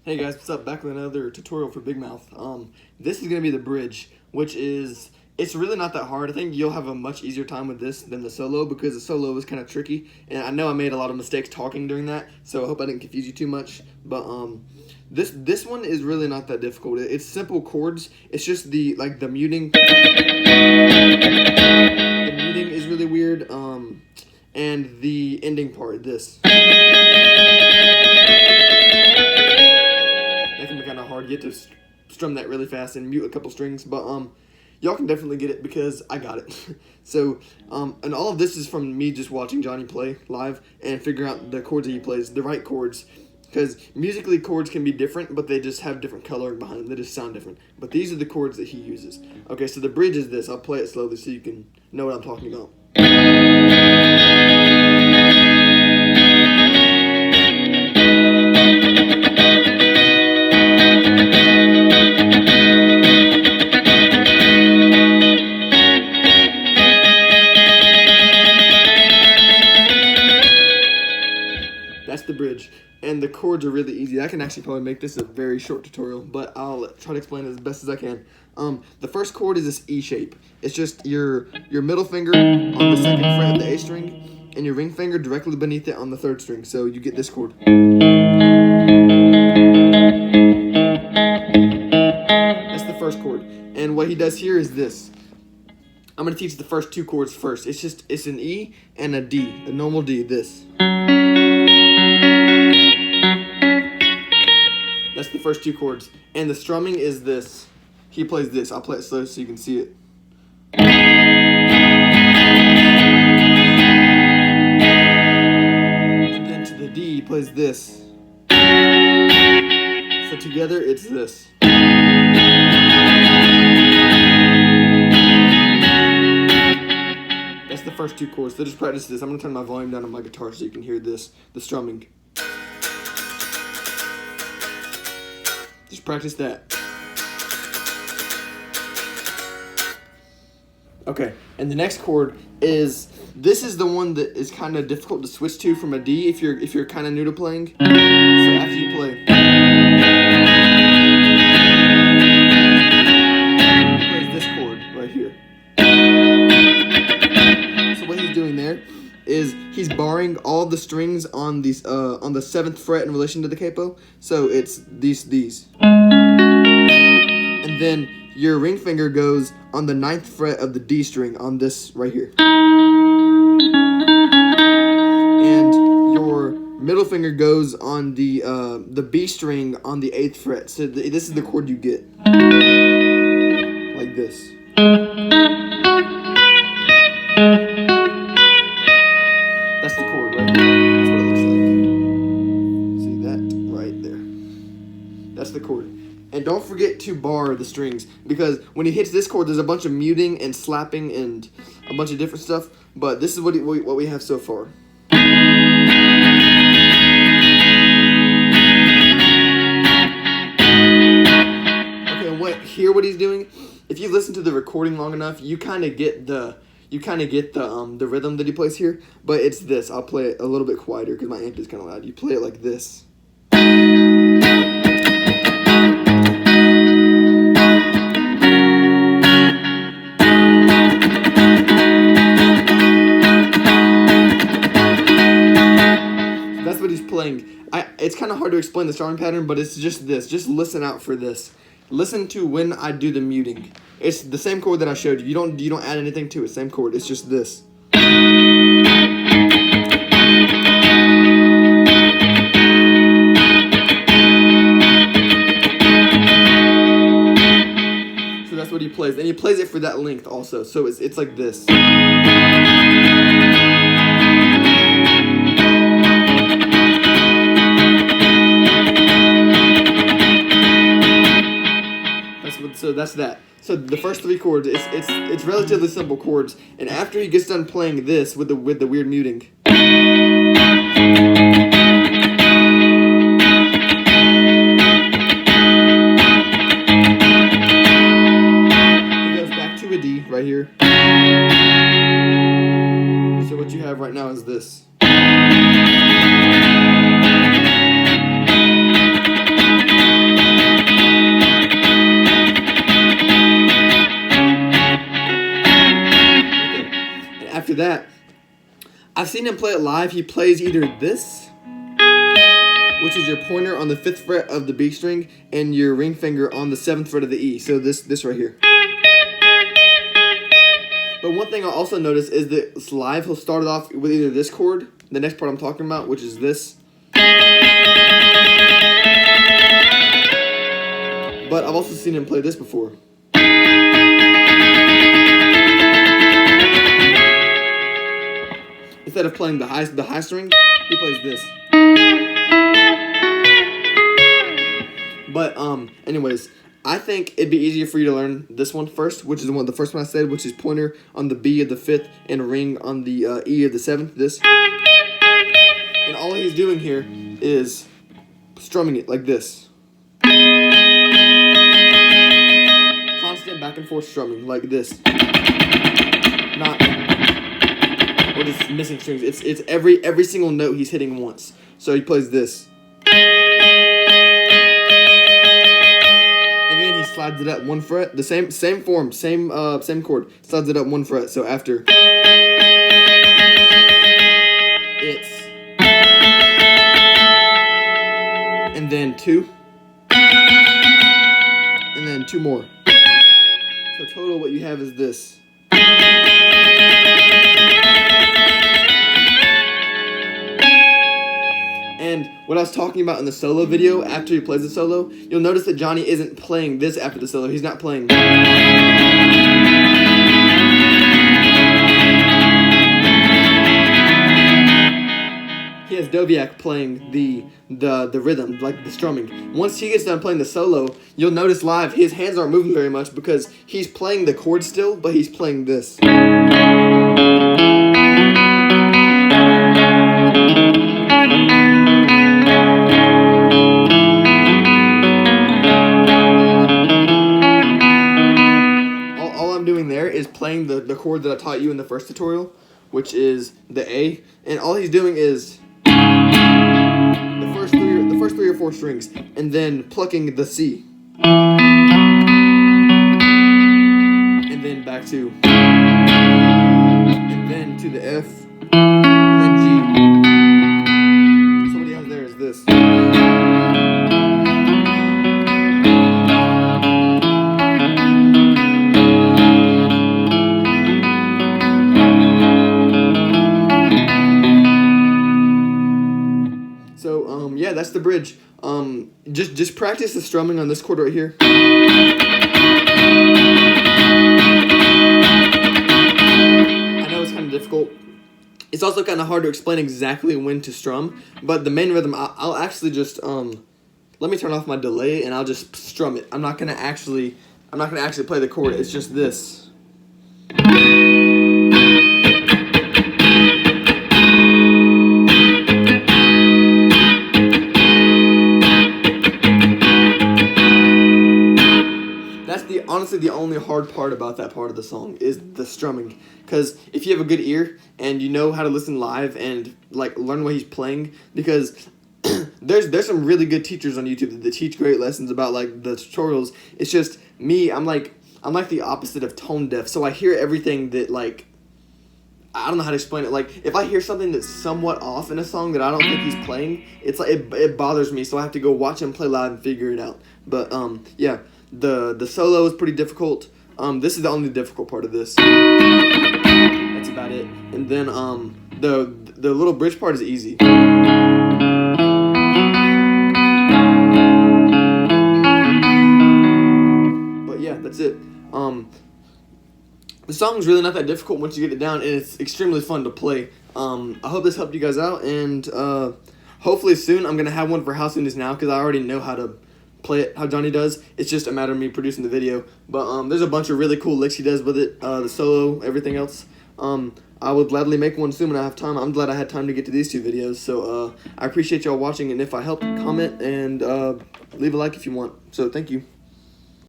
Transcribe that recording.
Hey guys, what's up? Back with another tutorial for bigmouth. This is going to be the bridge, which is, it's really not that hard. I think you'll have a much easier time with this than the solo because the solo was kind of tricky. And I know I made a lot of mistakes talking during that, so I hope I didn't confuse you too much. But this one is really not that difficult. It's simple chords. It's just the muting. The muting is really weird. And the ending part, this. That can be kind of hard. You have to strum that really fast and mute a couple strings, but y'all can definitely get it because I got it. So and all of this is from me just watching Johnny play live and figuring out the chords that he plays, the right chords, because musically chords can be different, but they just have different coloring behind them. They just sound different. But these are the chords that he uses. Okay, so the bridge is this. I'll play it slowly so you can know what I'm talking about. That's the bridge, and the chords are really easy. I can actually probably make this a very short tutorial, but I'll try to explain it as best as I can. The first chord is this E shape. It's just your middle finger on the second fret of the A string, and your ring finger directly beneath it on the third string. So you get this chord. That's the first chord, and what he does here is this. I'm gonna teach the first two chords first. It's an E and a D, a normal D. This. That's the first two chords. And the strumming is this. He plays this. I'll play it slow so you can see it. And then to the D, he plays this. So together, it's this. That's the first two chords. So just practice this. I'm going to turn my volume down on my guitar so you can hear this, the strumming. Just practice that. Okay, and the next chord is, this is the one that is kind of difficult to switch to from a D if you're kind of new to playing. So after you play, he plays this chord right here. So what he's doing there is he's barring all the strings on these on the 7th fret in relation to the capo. So it's these. And then your ring finger goes on the 9th fret of the D string on this right here. And your middle finger goes on the B string on the 8th fret. So this is the chord you get. Like this. That's the chord right here. That's what it looks like. See that right there. That's the chord. And don't forget to bar the strings, because when he hits this chord, there's a bunch of muting and slapping and a bunch of different stuff. But this is what we have so far. Okay, hear what he's doing? If you listen to the recording long enough, you kind of get the rhythm that he plays here. But it's this. I'll play it a little bit quieter because my amp is kind of loud. You play it like this. That's what he's playing. It's kind of hard to explain the strumming pattern, but it's just this. Just listen out for this. Listen to when I do the muting. It's the same chord that I showed you. You don't add anything to it. Same chord. It's just this. So that's what he plays, and he plays it for that length also. So it's like this. So that's that. So the first three chords, it's relatively simple chords. And after he gets done playing this with the weird muting, he goes back to a D right here. So what you have right now is this. I've seen him play it live. He plays either this, which is your pointer on the 5th fret of the B string, and your ring finger on the 7th fret of the E. So this right here. But one thing I'll also notice is that live he'll start it off with either this chord, the next part I'm talking about, which is this. But I've also seen him play this before. Instead of playing the high string, he plays this. But anyways, I think it'd be easier for you to learn this one first, which is the first one I said, which is pointer on the B of the 5th and ring on the E of the 7th. This. And all he's doing here is strumming it like this. Constant back and forth strumming like this. Not, or just missing strings. It's every single note he's hitting once. So he plays this. And then he slides it up 1 fret. The same form, same chord. Slides it up 1 fret. So after it's, and then 2, and then 2 more. So total what you have is this. And what I was talking about in the solo video, after he plays the solo, you'll notice that Johnny isn't playing this after the solo. He's not playing. He has Doviak playing the rhythm, like the strumming. Once he gets done playing the solo, you'll notice live his hands aren't moving very much because he's playing the chord still, but he's playing this. All I'm doing there is playing the chord that I taught you in the first tutorial, which is the A, and all he's doing is the first three or four strings, and then plucking the C, and then back to, and then to the F, and then G. So what he has there is this. So yeah, that's the bridge. Just practice the strumming on this chord right here. I know it's kind of difficult. It's also kind of hard to explain exactly when to strum, but the main rhythm, I'll actually just let me turn off my delay and I'll just strum it. I'm not gonna actually play the chord. It's just this. Honestly, the only hard part about that part of the song is the strumming, because if you have a good ear and you know how to listen live and like learn what he's playing, because there's some really good teachers on YouTube that teach great lessons about like the tutorials. It's just me, I'm like the opposite of tone deaf, so I hear everything that, like, I don't know how to explain it. Like, if I hear something that's somewhat off in a song that I don't think he's playing, it's like it bothers me, so I have to go watch him play live and figure it out. But yeah. The solo is pretty difficult. This is the only difficult part of this. That's about it. And then the little bridge part is easy. But yeah, that's it. The song's really not that difficult once you get it down, and it's extremely fun to play. I hope this helped you guys out, and hopefully soon I'm gonna have one for How Soon Is Now, because I already know how to play it how Johnny does. It's just a matter of me producing the video. But there's a bunch of really cool licks he does with it, the solo, everything else. I would gladly make one soon when I have time. I'm glad I had time to get to these 2 videos. So I appreciate y'all watching, and if I helped, comment and leave a like if you want. So thank you.